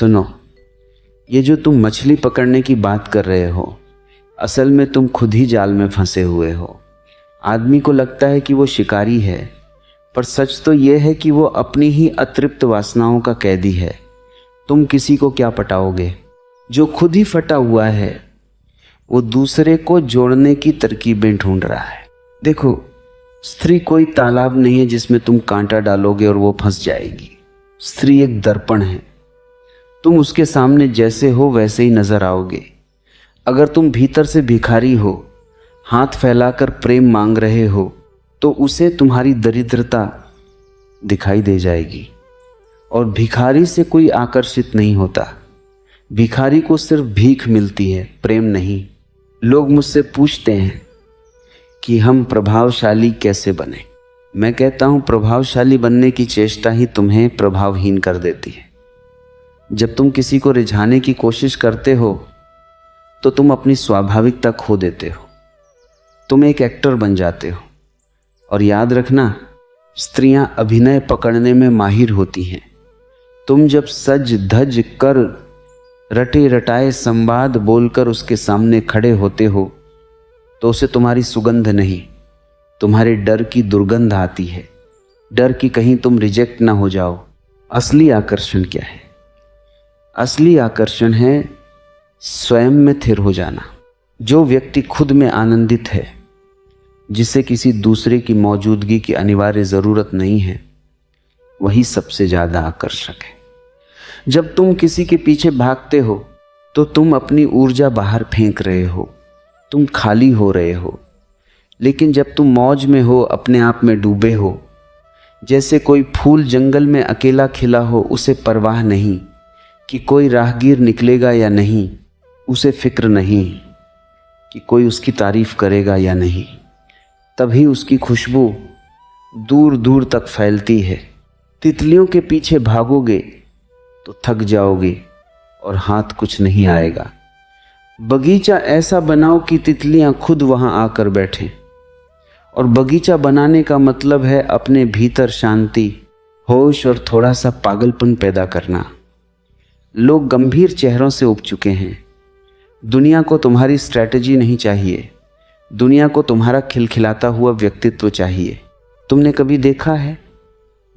सुनो, ये जो तुम मछली पकड़ने की बात कर रहे हो, असल में तुम खुद ही जाल में फंसे हुए हो। आदमी को लगता है कि वो शिकारी है, पर सच तो ये है कि वो अपनी ही अतृप्त वासनाओं का कैदी है। तुम किसी को क्या पटाओगे? जो खुद ही फटा हुआ है वो दूसरे को जोड़ने की तरकीबें ढूंढ रहा है। देखो, स्त्री कोई तालाब नहीं है जिसमें तुम कांटा डालोगे और वो फंस जाएगी। स्त्री एक दर्पण है, तुम उसके सामने जैसे हो वैसे ही नजर आओगे। अगर तुम भीतर से भिखारी हो, हाथ फैलाकर प्रेम मांग रहे हो, तो उसे तुम्हारी दरिद्रता दिखाई दे जाएगी। और भिखारी से कोई आकर्षित नहीं होता। भिखारी को सिर्फ भीख मिलती है, प्रेम नहीं। लोग मुझसे पूछते हैं कि हम प्रभावशाली कैसे बने। मैं कहता हूं, प्रभावशाली बनने की चेष्टा ही तुम्हें प्रभावहीन कर देती है। जब तुम किसी को रिझाने की कोशिश करते हो तो तुम अपनी स्वाभाविकता खो देते हो। तुम एक एक्टर बन जाते हो। और याद रखना, स्त्रियां अभिनय पकड़ने में माहिर होती हैं। तुम जब सज धज कर रटे रटाए संवाद बोलकर उसके सामने खड़े होते हो तो उसे तुम्हारी सुगंध नहीं, तुम्हारे डर की दुर्गंध आती है। डर कि कहीं तुम रिजेक्ट ना हो जाओ। असली आकर्षण क्या है? असली आकर्षण है स्वयं में स्थिर हो जाना। जो व्यक्ति खुद में आनंदित है, जिसे किसी दूसरे की मौजूदगी की अनिवार्य जरूरत नहीं है, वही सबसे ज्यादा आकर्षक है। जब तुम किसी के पीछे भागते हो तो तुम अपनी ऊर्जा बाहर फेंक रहे हो, तुम खाली हो रहे हो। लेकिन जब तुम मौज में हो, अपने आप में डूबे हो, जैसे कोई फूल जंगल में अकेला खिला हो, उसे परवाह नहीं कि कोई राहगीर निकलेगा या नहीं, उसे फिक्र नहीं कि कोई उसकी तारीफ करेगा या नहीं, तभी उसकी खुशबू दूर दूर तक फैलती है। तितलियों के पीछे भागोगे तो थक जाओगे और हाथ कुछ नहीं आएगा। बगीचा ऐसा बनाओ कि तितलियां खुद वहां आकर बैठें। और बगीचा बनाने का मतलब है अपने भीतर शांति, होश और थोड़ा सा पागलपन पैदा करना। लोग गंभीर चेहरों से उब चुके हैं। दुनिया को तुम्हारी स्ट्रैटेजी नहीं चाहिए, दुनिया को तुम्हारा खिलखिलाता हुआ व्यक्तित्व चाहिए। तुमने कभी देखा है,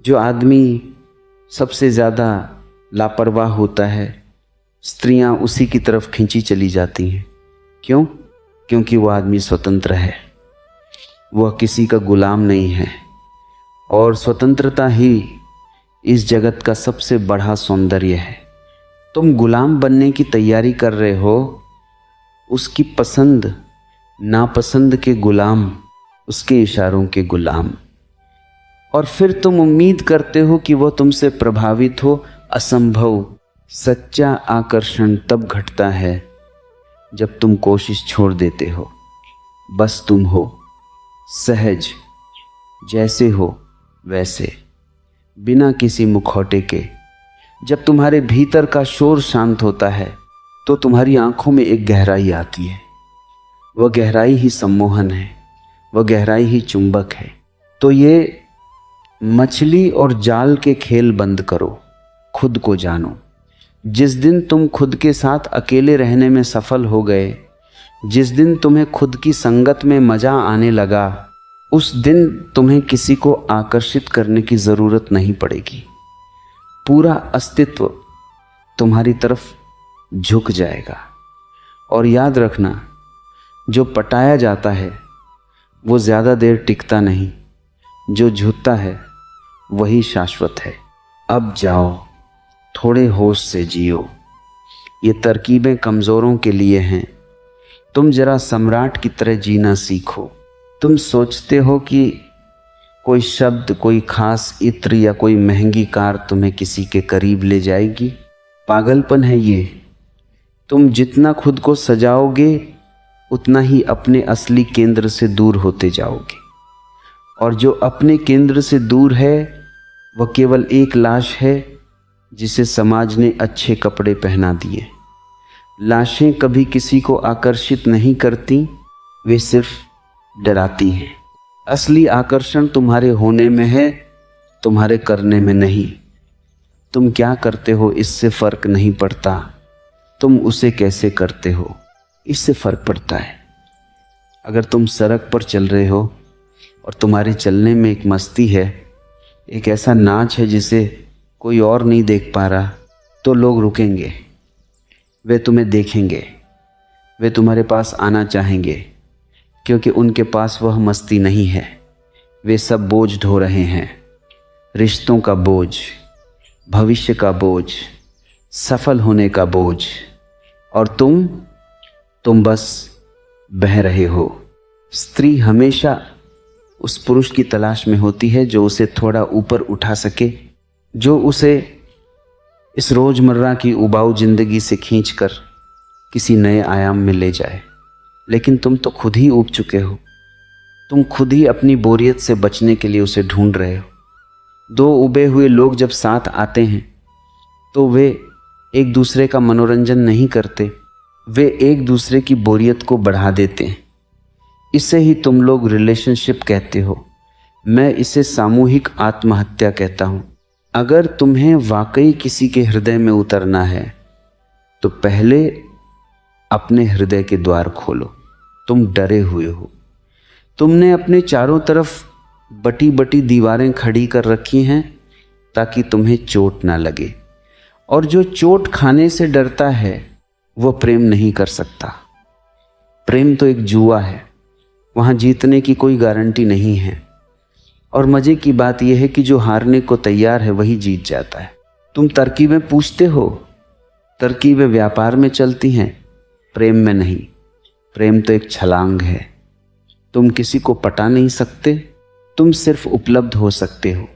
जो आदमी सबसे ज़्यादा लापरवाह होता है, स्त्रियां उसी की तरफ खींची चली जाती हैं। क्यों? क्योंकि वो आदमी स्वतंत्र है, वह किसी का गुलाम नहीं है। और स्वतंत्रता ही इस जगत का सबसे बड़ा सौंदर्य है। तुम गुलाम बनने की तैयारी कर रहे हो, उसकी पसंद नापसंद के गुलाम, उसके इशारों के गुलाम। और फिर तुम उम्मीद करते हो कि वह तुमसे प्रभावित हो। असंभव। सच्चा आकर्षण तब घटता है जब तुम कोशिश छोड़ देते हो। बस तुम हो, सहज, जैसे हो वैसे, बिना किसी मुखौटे के। जब तुम्हारे भीतर का शोर शांत होता है तो तुम्हारी आंखों में एक गहराई आती है। वह गहराई ही सम्मोहन है, वह गहराई ही चुंबक है। तो ये मछली और जाल के खेल बंद करो, खुद को जानो। जिस दिन तुम खुद के साथ अकेले रहने में सफल हो गए, जिस दिन तुम्हें खुद की संगत में मजा आने लगा, उस दिन तुम्हें किसी को आकर्षित करने की जरूरत नहीं पड़ेगी। पूरा अस्तित्व तुम्हारी तरफ झुक जाएगा। और याद रखना, जो पटाया जाता है वो ज्यादा देर टिकता नहीं, जो झुकता है वही शाश्वत है। अब जाओ, थोड़े होश से जियो। ये तरकीबें कमजोरों के लिए हैं। तुम जरा सम्राट की तरह जीना सीखो। तुम सोचते हो कि कोई शब्द, कोई खास इत्र या कोई महंगी कार तुम्हें किसी के करीब ले जाएगी। पागलपन है ये। तुम जितना खुद को सजाओगे उतना ही अपने असली केंद्र से दूर होते जाओगे। और जो अपने केंद्र से दूर है वह केवल एक लाश है जिसे समाज ने अच्छे कपड़े पहना दिए। लाशें कभी किसी को आकर्षित नहीं करती, वे सिर्फ डराती हैं। असली आकर्षण तुम्हारे होने में है, तुम्हारे करने में नहीं। तुम क्या करते हो इससे फर्क नहीं पड़ता, तुम उसे कैसे करते हो इससे फर्क पड़ता है। अगर तुम सड़क पर चल रहे हो और तुम्हारे चलने में एक मस्ती है, एक ऐसा नाच है जिसे कोई और नहीं देख पा रहा, तो लोग रुकेंगे, वे तुम्हें देखेंगे, वे तुम्हारे पास आना चाहेंगे, क्योंकि उनके पास वह मस्ती नहीं है। वे सब बोझ ढो रहे हैं, रिश्तों का बोझ, भविष्य का बोझ, सफल होने का बोझ, और तुम बस बह रहे हो। स्त्री हमेशा उस पुरुष की तलाश में होती है जो उसे थोड़ा ऊपर उठा सके, जो उसे इस रोज़मर्रा की उबाऊ जिंदगी से खींचकर किसी नए आयाम में ले जाए। लेकिन तुम तो खुद ही ऊब चुके हो, तुम खुद ही अपनी बोरियत से बचने के लिए उसे ढूंढ रहे हो। दो उबे हुए लोग जब साथ आते हैं तो वे एक दूसरे का मनोरंजन नहीं करते, वे एक दूसरे की बोरियत को बढ़ा देते हैं। इसे ही तुम लोग रिलेशनशिप कहते हो, मैं इसे सामूहिक आत्महत्या कहता हूँ। अगर तुम्हें वाकई किसी के हृदय में उतरना है तो पहले अपने हृदय के द्वार खोलो। तुम डरे हुए हो, तुमने अपने चारों तरफ बटी बटी दीवारें खड़ी कर रखी हैं ताकि तुम्हें चोट ना लगे, और जो चोट खाने से डरता है वह प्रेम नहीं कर सकता। प्रेम तो एक जुआ है, वहाँ जीतने की कोई गारंटी नहीं है, और मज़े की बात यह है कि जो हारने को तैयार है वही जीत जाता है। तुम तरकीबें पूछते हो, तरकीबें व्यापार में चलती हैं, प्रेम में नहीं। प्रेम तो एक छलांग है, तुम किसी को पटा नहीं सकते, तुम सिर्फ उपलब्ध हो सकते हो।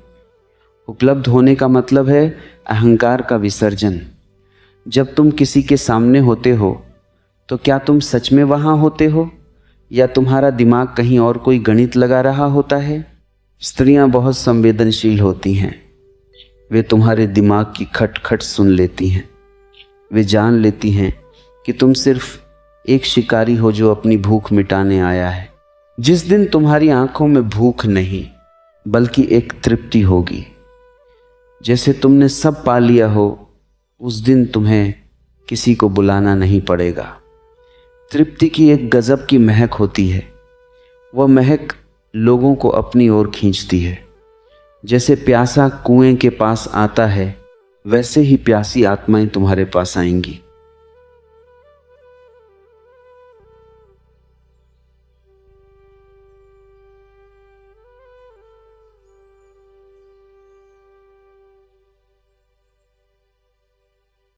उपलब्ध होने का मतलब है अहंकार का विसर्जन। जब तुम किसी के सामने होते हो तो क्या तुम सच में वहाँ होते हो, या तुम्हारा दिमाग कहीं और कोई गणित लगा रहा होता है? स्त्रियां बहुत संवेदनशील होती हैं, वे तुम्हारे दिमाग की खटखट सुन लेती हैं। वे जान लेती हैं कि तुम सिर्फ एक शिकारी हो जो अपनी भूख मिटाने आया है। जिस दिन तुम्हारी आंखों में भूख नहीं बल्कि एक तृप्ति होगी, जैसे तुमने सब पा लिया हो, उस दिन तुम्हें किसी को बुलाना नहीं पड़ेगा। तृप्ति की एक गजब की महक होती है, वह महक लोगों को अपनी ओर खींचती है। जैसे प्यासा कुएं के पास आता है, वैसे ही प्यासी आत्माएं तुम्हारे पास आएंगी।